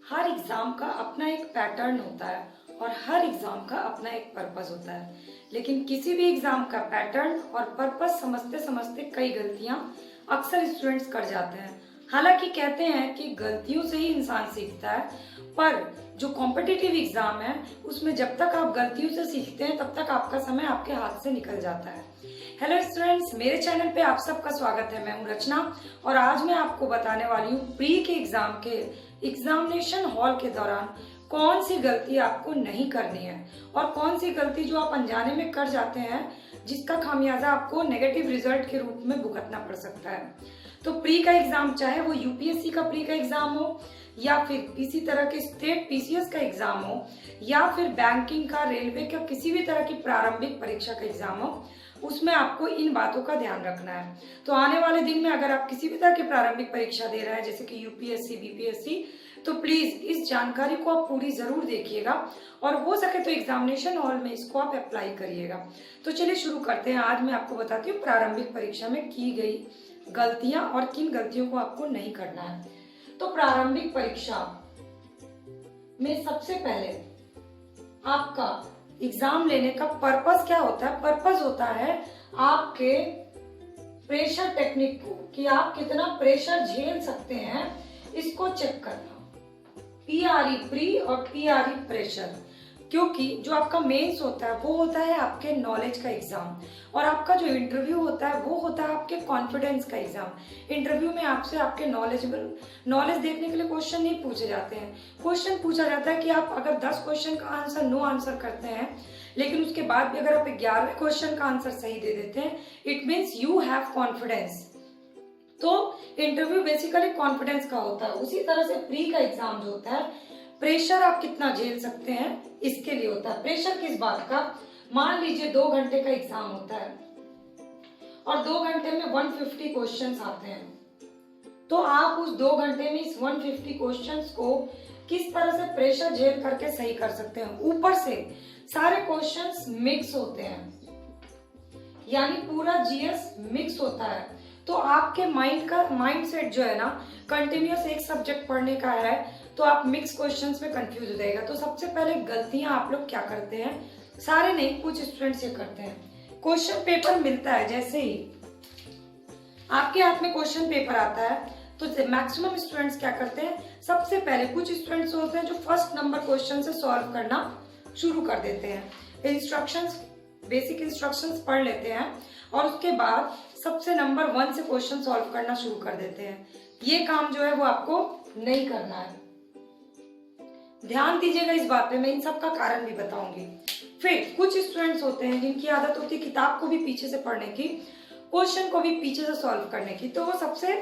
हर exam का अपना एक पैटर्न होता है और हर एग्जाम का अपना एक पर्पस होता है। लेकिन किसी भी एग्जाम का पैटर्न और पर्पस समझते समझते कई गलतियां अक्सर स्टूडेंट्स कर जाते हैं। हालांकि कहते हैं कि गलतियों से ही इंसान सीखता है, पर जो कॉम्पिटिटिव एग्जाम है उसमें जब तक आप गलतियों से सीखते हैं तब तक आपका समय आपके हाथ से निकल जाता है। हेलो स्टूडेंट्स, मेरे चैनल पे आप सबका स्वागत है। मैं हूं रचना और आज मैं आपको बताने वाली हूँ प्री के एग्जाम के एग्जामिनेशन हॉल के दौरान कौन सी गलती आपको नहीं करनी है और कौन सी गलती जो आप अनजाने में कर जाते हैं जिसका खामियाजा आपको नेगेटिव रिजल्ट के रूप में भुगतना पड़ सकता है। तो प्री का एग्जाम, चाहे वो यूपीएससी का प्री का एग्जाम हो या फिर किसी तरह के स्टेट पीसीएस का एग्जाम हो या फिर बैंकिंग का, रेलवे का, किसी भी तरह की प्रारंभिक परीक्षा का एग्जाम हो, उसमें आपको इन बातों का ध्यान रखना है। तो आने वाले दिन में अगर आप किसी भी तरह की प्रारंभिक परीक्षा दे रहे हैं जैसे कि यूपीएससी, बीपीएससी, तो प्लीज इस जानकारी को आप पूरी जरूर देखिएगा और हो सके तो एग्जामिनेशन हॉल में इसको आप अप्लाई करिएगा। तो चलिए शुरू करते हैं। आज मैं आपको बताती हूँ प्रारंभिक परीक्षा में की गई गलतियां और किन गलतियों को आपको नहीं करना है। तो प्रारंभिक परीक्षा में सबसे पहले आपका एग्जाम लेने का पर्पस क्या होता है? पर्पस होता है आपके प्रेशर टेक्निक को, कि आप कितना प्रेशर झेल सकते हैं, इसको चेक करना। पीआरई प्री और पीआरई प्रेशर, क्योंकि जो आपका मेंस होता है वो होता है आपके नॉलेज का एग्जाम और आपका जो इंटरव्यू होता है वो होता है आपके कॉन्फिडेंस का एग्जाम। इंटरव्यू में आपसे आपके नॉलेज देखने के लिए क्वेश्चन नहीं पूछे जाते हैं। क्वेश्चन पूछा जाता है कि आप अगर 10 क्वेश्चन का आंसर नो आंसर करते हैं लेकिन उसके बाद भी अगर आप 11वें क्वेश्चन का आंसर सही दे देते हैं, it means you have confidence. तो इंटरव्यू बेसिकली कॉन्फिडेंस का होता है। उसी तरह से प्री का एग्जाम जो होता है, प्रेशर आप कितना झेल सकते हैं इसके लिए होता है। प्रेशर किस बात का? मान लीजिए 2 घंटे का एग्जाम होता है और 2 घंटे में 150 क्वेश्चंस आते हैं, तो आप उस 2 घंटे में इस 150 क्वेश्चंस को किस तरह से प्रेशर झेल करके सही कर सकते हैं। ऊपर से सारे क्वेश्चंस मिक्स होते हैं, यानी पूरा जीएस मिक्स होता है। तो आपके माइंड सेट जो है ना, कंटिन्यूअस एक सब्जेक्ट पढ़ने का है, तो आप मिक्स क्वेश्चंस में कंफ्यूज हो जाएगा। तो सबसे पहले गलतियां आप लोग क्या करते हैं, सारे नहीं, कुछ स्टूडेंट्स ये करते हैं। क्वेश्चन पेपर मिलता है, जैसे ही आपके हाथ में क्वेश्चन पेपर आता है तो मैक्सिमम स्टूडेंट्स क्या करते हैं, सबसे पहले कुछ स्टूडेंट्स होते हैं जो फर्स्ट नंबर क्वेश्चन से सॉल्व करना शुरू कर देते हैं। इंस्ट्रक्शंस, बेसिक इंस्ट्रक्शंस पढ़ लेते हैं और उसके बाद सबसे नंबर 1 से क्वेश्चन सॉल्व करना शुरू कर देते हैं। ये काम जो है वो आपको नहीं करना है। ध्यान दीजिएगा इस बात पे, मैं इन सब का कारण भी बताऊंगी। फिर कुछ स्टूडेंट्स होते हैं जिनकी आदत होती है किताब को भी पीछे से पढ़ने की, क्वेश्चन को भी पीछे से सॉल्व करने की, तो वो सबसे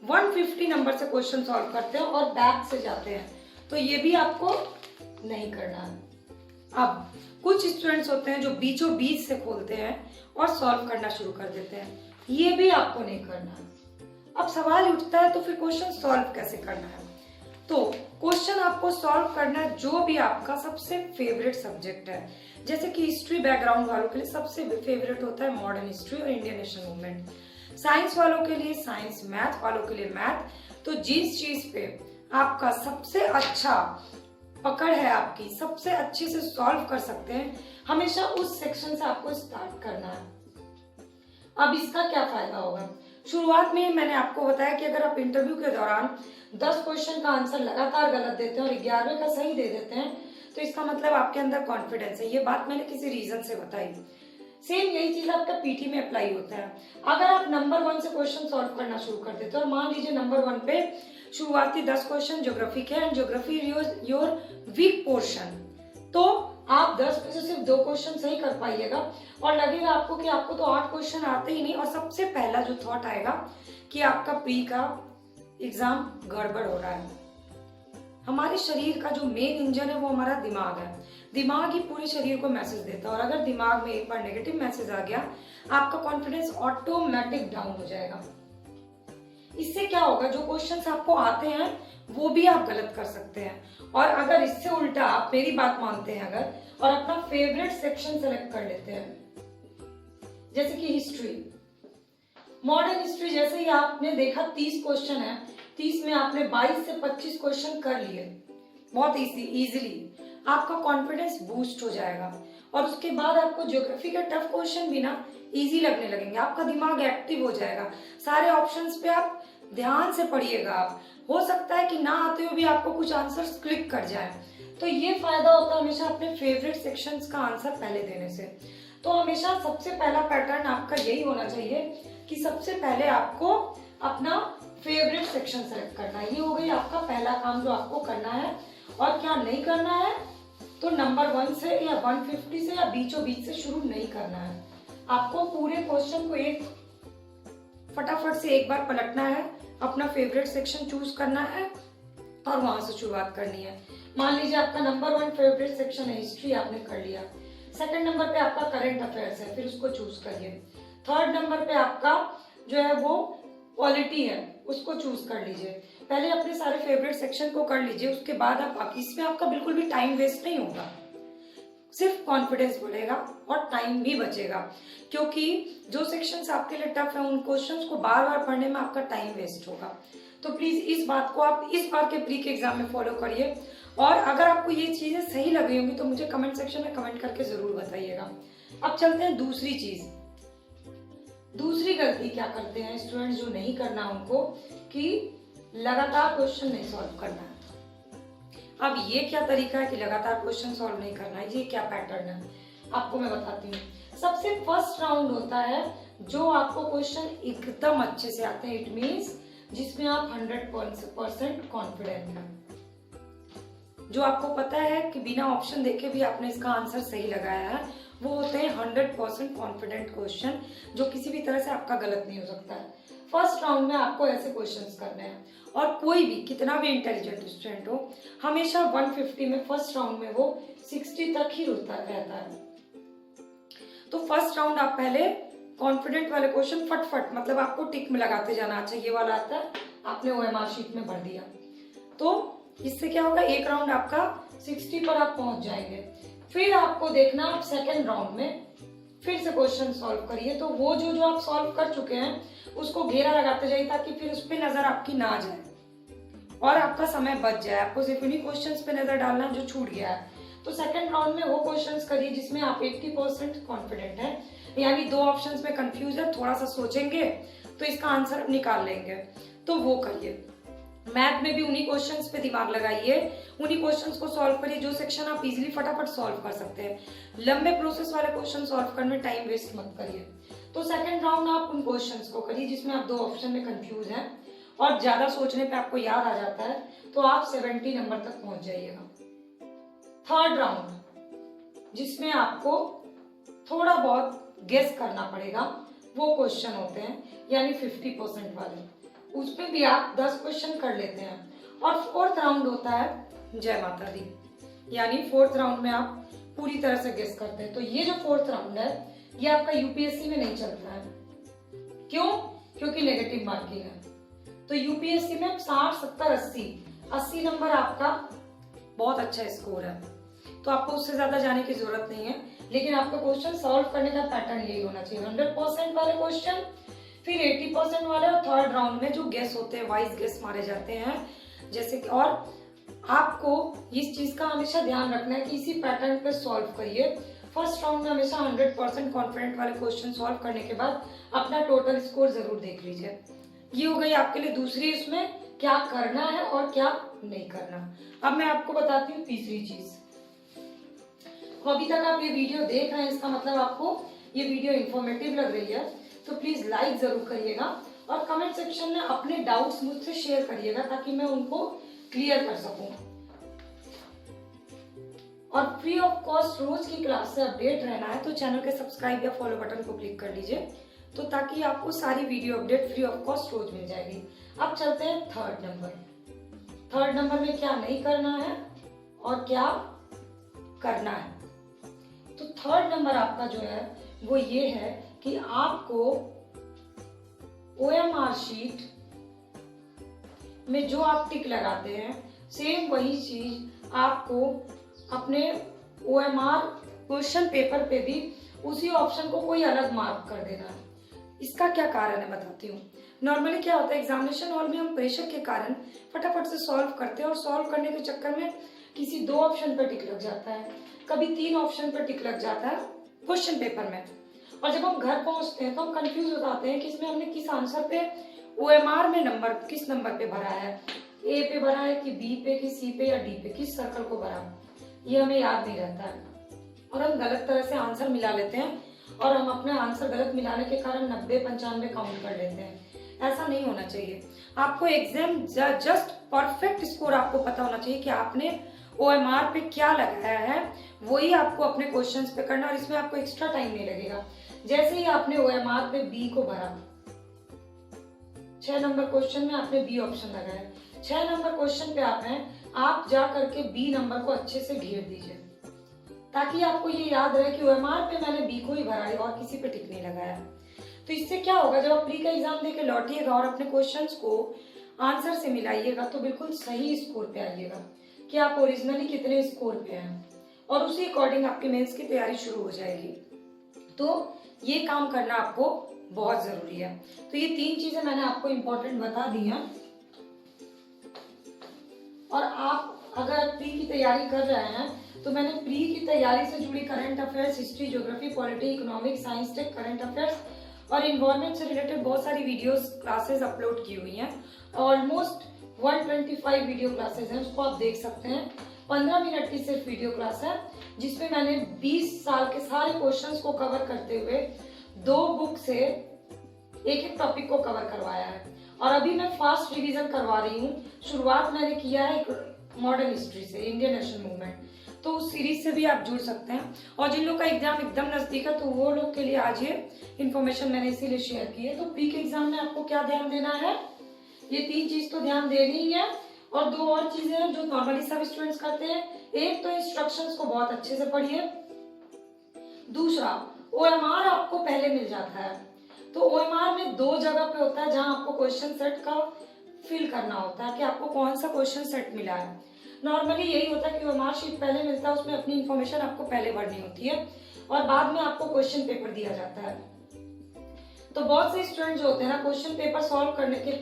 150 नंबर से क्वेश्चन सॉल्व करते हैं और बैक से जाते हैं। तो ये भी आपको नहीं करना है। अब कुछ स्टूडेंट्स होते हैं जो बीचों बीच से खोलते हैं और सॉल्व करना शुरू कर देते हैं, ये भी आपको नहीं करना है। अब सवाल उठता है तो फिर क्वेश्चन सॉल्व कैसे करना है? तो क्वेश्चन आपको सॉल्व करना है जो भी आपका सबसे फेवरेट सब्जेक्ट है। जैसे कि हिस्ट्री बैकग्राउंड वालों के लिए सबसे फेवरेट होता है मॉडर्न हिस्ट्री और इंडियन नेशनल मूवमेंट। साइंस वालों के लिए साइंस, मैथ वालों के लिए मैथ। तो जिस चीज पे आपका सबसे अच्छा पकड़ है, आपकी सबसे अच्छे से सॉल्व कर सकते हैं, हमेशा उस सेक्शन से आपको स्टार्ट करना है। अब इसका क्या फायदा होगा? शुरुआत में मैंने आपको बताया कि अगर आप इंटरव्यू के दौरान 10 क्वेश्चन का आंसर लगातार गलत देते हैं और 11वें का सही दे देते हैं, तो इसका मतलब आपके अंदर कॉन्फिडेंस है। ये बात मैंने किसी रीजन से बताई। सेम यही चीज आपका पीटी में अप्लाई होता है। अगर आप नंबर 1 से क्वेश्चन सॉल्व करना शुरू कर देते हो और मान लीजिए नंबर 1 पे शुरुआती 10 क्वेश्चन ज्योग्राफी के, and geography your weak portion, तो आप 10 में से सिर्फ 2 क्वेश्चन सही कर पाइएगा और लगेगा आपको कि आपको तो 8 क्वेश्चन आते ही नहीं, और सबसे पहला जो थॉट आएगा कि आपका प्री का एग्जाम गड़बड़ हो रहा है। हमारे शरीर का जो मेन इंजन है वो हमारा दिमाग है। दिमाग ही पूरे शरीर को मैसेज देता है और अगर दिमाग में एक बार नेगेटिव मैसेज आ गया, आपका कॉन्फिडेंस ऑटोमेटिक डाउन हो जाएगा। इससे क्या होगा, जो क्वेश्चंस आपको आते हैं वो भी आप गलत कर सकते हैं। और अगर इससे उल्टा आप मेरी बात मानते हैं अगर, और अपना फेवरेट सेक्शन सेलेक्ट कर लेते हैं, जैसे कि हिस्ट्री, मॉडर्न हिस्ट्री, जैसे ही आपने देखा 30 क्वेश्चन है, 30 में आपने 22 से 25 क्वेश्चन कर लिए, बहुत इजीली आपका कॉन्फिडेंस बूस्ट हो जाएगा। और उसके बाद आपको ज्योग्राफी के टफ क्वेश्चन भी ना इजी लगने लगेंगे, आपका दिमाग एक्टिव हो जाएगा, सारे ऑप्शंस पे आप ध्यान से पढ़िएगा। आप हो सकता है कि ना आते हुए भी आपको कुछ आंसर्स क्लिक कर जाए। तो ये फायदा होता है हमेशा अपने फेवरेट सेक्शंस का आंसर पहले देने से। तो हमेशा सबसे पहला पैटर्न आपका यही होना चाहिए कि सबसे पहले आपको अपना फेवरेट सेक्शन सेलेक्ट करना है। ये हो गई आपका पहला काम जो आपको करना है। और क्या नहीं करना है, तो नंबर 1 से या 150 से या बीचों बीच से शुरू नहीं करना है। आपको पूरे क्वेश्चन को एक फटाफट से एक बार पलटना है, अपना फेवरेट सेक्शन चूज करना है और वहां से शुरुआत करनी है। मान लीजिए आपका नंबर 1 फेवरेट सेक्शन है हिस्ट्री, आपने कर लिया। सेकंड नंबर पे आपका करंट अफेयर्स है, फिर उसको चूज करिए। थर्ड नंबर पे आपका जो है वो पॉलिटी है, उसको चूज कर लीजिए। पहले अपने सारे फेवरेट सेक्शन को कर लीजिए, उसके बाद आप बाकी। इसमें आपका बिल्कुल भी टाइम वेस्ट नहीं होगा, सिर्फ कॉन्फिडेंस बढ़ेगा और टाइम भी बचेगा, क्योंकि जो सेक्शंस आपके लिए टफ है उन क्वेश्चंस को बार बार पढ़ने में आपका टाइम वेस्ट होगा। तो प्लीज इस बात को आप इस बार के प्री के एग्जाम में फॉलो करिए। और अगर आपको ये चीजें सही लग रही होंगी तो मुझे कमेंट सेक्शन में कमेंट करके जरूर बताइएगा। अब चलते हैं दूसरी चीज। दूसरी गलती क्या करते हैं स्टूडेंट्स जो नहीं करना उनको, कि लगातार क्वेश्चन नहीं सॉल्व करना है। अब ये क्या तरीका है कि लगातार क्वेश्चन सॉल्व नहीं करना है, ये क्या पैटर्न है आपको मैं बताती हूँ। सबसे फर्स्ट राउंड होता है जो आपको क्वेश्चन एकदम अच्छे से आते हैं, इट मीन्स जिसमें आप 100% कॉन्फिडेंट हैं, जो आपको पता है कि बिना ऑप्शन देखे भी आपने इसका आंसर सही लगाया है। वो होते हैं 100% कॉन्फिडेंट क्वेश्चन, जो किसी भी तरह से आपका गलत नहीं हो सकता है। फर्स्ट राउंड में आपको ऐसे क्वेश्चंस करने हैं। और कोई भी कितना भी इंटेलिजेंट स्टूडेंट हो, हमेशा 150 में फर्स्ट राउंड में वो 60 तक ही रहता है। तो फर्स्ट राउंड आप पहले कॉन्फिडेंट वाले क्वेश्चन फटफट, मतलब आपको टिक में लगाते जाना। अच्छा ये वाला आता है, आपने ओएमआर शीट में भर दिया, तो इससे क्या होगा, एक राउंड आपका 60 पर आप पहुंच जाएंगे। फिर आपको देखना आप सेकेंड राउंड में फिर से क्वेश्चन सॉल्व करिए। तो वो जो आप सॉल्व कर चुके हैं उसको घेरा लगाते जाइए, ताकि फिर उस पर नजर आपकी ना जाए और आपका समय बच जाए। आपको सिर्फ उन्हीं क्वेश्चंस पे नजर डालना है जो छूट गया है। तो सेकंड राउंड में वो क्वेश्चंस करिए जिसमें आप 80% कॉन्फिडेंट है, यानी 2 ऑप्शंस में कंफ्यूज है, थोड़ा सा सोचेंगे तो इसका आंसर निकाल लेंगे, तो वो करिए। मैथ में भी उन्हीं क्वेश्चंस पे दिमाग लगाइए, उन्हीं क्वेश्चंस को सॉल्व करिए जो सेक्शन आप इजीली फटाफट सॉल्व कर सकते हैं। लंबे प्रोसेस वाले क्वेश्चन सॉल्व करने में टाइम वेस्ट मत करिए। तो सेकंड राउंड आप उन क्वेश्चंस को करिए जिसमें आप 2 ऑप्शन में कंफ्यूज हैं और ज्यादा सोचने पे आपको याद आ जाता है, तो आप 70 नंबर तक पहुंच जाइएगा। थर्ड राउंड जिसमें आपको थोड़ा बहुत गेस करना पड़ेगा, वो क्वेश्चन होते हैं यानी 50% वाले, उसमें भी आप 10 क्वेश्चन कर लेते हैं। और फोर्थ राउंड होता है जय माता दी, यानी फोर्थ राउंड में आप पूरी तरह से गेस करते हैं। तो ये जो फोर्थ राउंड है ये आपका यूपीएससी में नहीं चलता है। क्यों? क्योंकि नेगेटिव मार्किंग है। तो यूपीएससी में 60, 70, 80 नंबर आपका बहुत अच्छा स्कोर है, तो आपको उससे ज्यादा जाने की जरूरत नहीं है। लेकिन आपका क्वेश्चन सॉल्व करने का पैटर्न यही होना चाहिए, 100% वाले क्वेश्चन, फिर 80% वाले, और थर्ड राउंड में जो गेस होते हैं, वाइज गेस मारे जाते हैं जैसे कि। और आपको इस चीज का हमेशा ध्यान रखना है कि इसी पैटर्न पे सॉल्व करिए। फर्स्ट राउंड में हमेशा 100% कॉन्फिडेंट वाले क्वेश्चन सॉल्व करने के बाद अपना टोटल स्कोर जरूर देख लीजिए। ये हो गई आपके लिए दूसरी, इसमें क्या करना है और क्या नहीं करना। अब मैं आपको बताती हूँ तीसरी चीज। तो अभी तक आप ये वीडियो देख रहे हैं, इसका मतलब आपको ये वीडियो इंफॉर्मेटिव लग रही है, तो प्लीज लाइक जरूर करिएगा और कमेंट सेक्शन में अपने डाउट्स मुझसे शेयर करिएगा ताकि मैं उनको क्लियर कर सकूं। और फ्री ऑफ कॉस्ट रोज की क्लास से अपडेट रहना है तो चैनल के सब्सक्राइब या फॉलो बटन को क्लिक कर लीजिए, तो ताकि आपको सारी video update free of cost रोज मिल जाएगी। अब चलते हैं थर्ड नंबर। थर्ड नंबर में क्या नहीं करना है और क्या करना है। तो थर्ड नंबर आपका जो है वो ये है कि आपको ओएमआर शीट में जो आप टिक लगाते हैं सेम वही चीज आपको अपने ओएमआर क्वेश्चन पेपर पे भी उसी ऑप्शन को कोई अलग मार्क कर देना है। इसका क्या कारण है बताती हूँ। नॉर्मली क्या होता है, एग्जामिनेशन हॉल में हम प्रेशर के कारण फटाफट से सॉल्व करते हैं और सॉल्व करने के चक्कर में किसी 2 ऑप्शन पर टिक लग जाता है, कभी 3 ऑप्शन पर टिक लग जाता है क्वेश्चन पेपर में। और जब हम घर पहुंचते हैं तो हम कंफ्यूज हो जाते हैं कि इसमें हमने किस आंसर पे OMR में नंबर किस नंबर पे भरा है, ए पे भरा है कि बी पे कि सी पे या डी पे, किस सर्कल को भरा, ये हमें याद नहीं रहता है और हम गलत तरह से आंसर मिला लेते हैं और हम अपने आंसर गलत मिलाने के कारण 90-95 काउंट कर लेते हैं। ऐसा नहीं होना चाहिए। आपको एग्जाम जस्ट परफेक्ट स्कोर आपको पता होना चाहिए कि आपने OMR पे क्या लगाया है, वही आपको अपने क्वेश्चंस पे करना और इसमें आपको एक्स्ट्रा टाइम नहीं लगेगा। जैसे ही आपने OMR पे बी को भरा, 6 नंबर क्वेश्चन में आपने बी ऑप्शन लगाया, 6 नंबर क्वेश्चन पे आप जा करके बी नंबर को अच्छे से घेर दीजिए ताकि आपको ये याद रहे कि OMR पे मैंने बी को ही भरा है और किसी पे टिक नहीं लगाया। तो इससे क्या होगा, जब आप प्री का एग्जाम देके लौटिएगा और अपने क्वेश्चंस को आंसर से मिलाइएगा तो बिल्कुल सही स्कोर पे आइएगा कि आप ओरिजिनली कितने स्कोर पे हैं और उसी अकॉर्डिंग आपकी मेंस की तैयारी शुरू हो जाएगी। तो ये काम करना आपको बहुत जरूरी है। तो ये 3 चीजें मैंने आपको इम्पोर्टेंट बता दी हैं और आप अगर प्री की तैयारी कर रहे हैं तो मैंने प्री की तैयारी से जुड़ी current affairs, history, geography, polity, economics, science, tech, current affairs और इन्वायरमेंट से रिलेटेड बहुत सारी वीडियोस क्लासेस अपलोड की हुई हैं। ऑलमोस्ट 125 वीडियो क्लासेस हैं, उसको आप देख सकते हैं। 15 मिनट की सिर्फ वीडियो क्लास है जिसमें मैंने 20 साल के सारे क्वेश्चंस को कवर करते हुए 2 बुक से एक टॉपिक को कवर करवाया है और अभी मैं फास्ट रिवीजन करवा रही हूँ। शुरुआत मैंने किया है मॉडर्न हिस्ट्री से, इंडियन नेशनल मूवमेंट, तो उस सीरीज से भी आप जुड़ सकते हैं। और जिन लोग का एग्जाम एकदम नजदीक है तो वो लोग के लिए आज ये इन्फॉर्मेशन मैंने इसीलिए शेयर की है। तो प्री के एग्जाम में आपको क्या ध्यान देना है, ये 3 चीज तो ध्यान देनी ही है और 2 और चीजें हैं जो नॉर्मली सब स्टूडेंट्स करते हैं। एक तो इंस्ट्रक्शंस को बहुत अच्छे से पढ़िए, दूसरा OMR आपको पहले मिल जाता है तो OMR में 2 जगह पे होता है जहां आपको क्वेश्चन सेट का फिल करना होता है कि आपको कौन सा क्वेश्चन सेट मिला है। नॉर्मली यही होता है कि OMR शीट पहले मिलता है, उसमें अपनी इंफॉर्मेशन आपको पहले भरनी होती है और बाद में आपको क्वेश्चन पेपर दिया जाता है। तो बहुत से स्टूडेंट जो होते हैं ना, क्वेश्चन पेपर सॉल्व करने के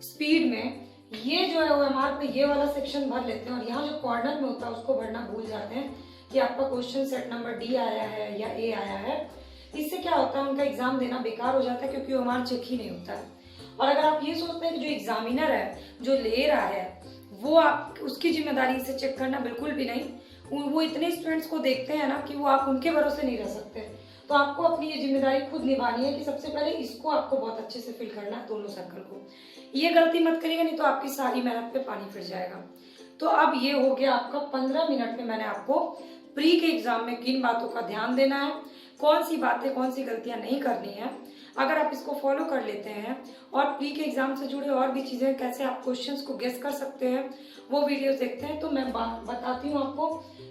स्पीड में ये जो है OMR पे ये वाला सेक्शन भर लेते हैं और यहाँ जो कॉर्नर में होता है उसको भरना भूल जाते हैं कि आपका क्वेश्चन सेट नंबर D आया है या A आया है। इससे क्या होता है, उनका एग्जाम देना बेकार हो जाता है क्योंकि OMR चेक ही नहीं होता है। और अगर आप ये सोचते हैं कि जो एग्जामिनर है, जो ले रहा है, वो आप उसकी जिम्मेदारी इसे चेक करना, बिल्कुल भी नहीं। वो इतने स्टूडेंट्स को देखते हैं ना कि वो आप उनके भरोसे नहीं रह सकते। तो आपको अपनी ये जिम्मेदारी खुद निभानी है कि सबसे पहले इसको आपको बहुत अच्छे से फिल करना है, दोनों सर्कल को। ये गलती मत करिएगा, नहीं तो आपकी सारी मेहनत पे पानी फिर जाएगा। तो अब ये हो गया आपका 15 मिनट में मैंने आपको प्री के एग्जाम में किन बातों का ध्यान देना है, कौन सी बातें, कौन सी गलतियां नहीं करनी है। अगर आप इसको फॉलो कर लेते हैं और प्री के एग्जाम से जुड़े और भी चीजें, कैसे आप क्वेश्चंस को गेस कर सकते हैं, वो वीडियोस देखते हैं, तो मैं बताती हूँ आपको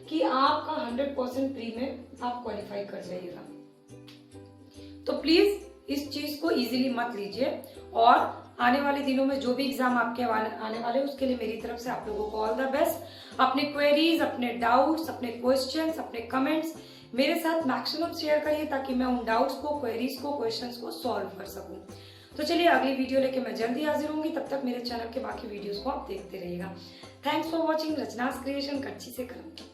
कि आपका 100% प्री में आप क्वालिफाई कर जाइएगा। तो प्लीज इस चीज को इजीली मत लीजिए और आने वाले दिनों में जो भी एग्जाम आपके आने वाले, उसके लिए मेरी तरफ से आप लोगों को ऑल द बेस्ट। अपने क्वेरीज, अपने डाउट्स, अपने क्वेश्चंस, अपने कमेंट्स मेरे साथ मैक्सिमम शेयर करिए ताकि मैं उन डाउट्स को, क्वेरीज को, क्वेश्चंस को सॉल्व कर सकूं। तो चलिए अगली वीडियो लेके मैं जल्दी हाजिर होंगी। तब तक मेरे चैनल के बाकी वीडियोस को आप देखते रहिएगा। थैंक्स फॉर वॉचिंग रचनास क्रिएशन, कच्ची से कलम।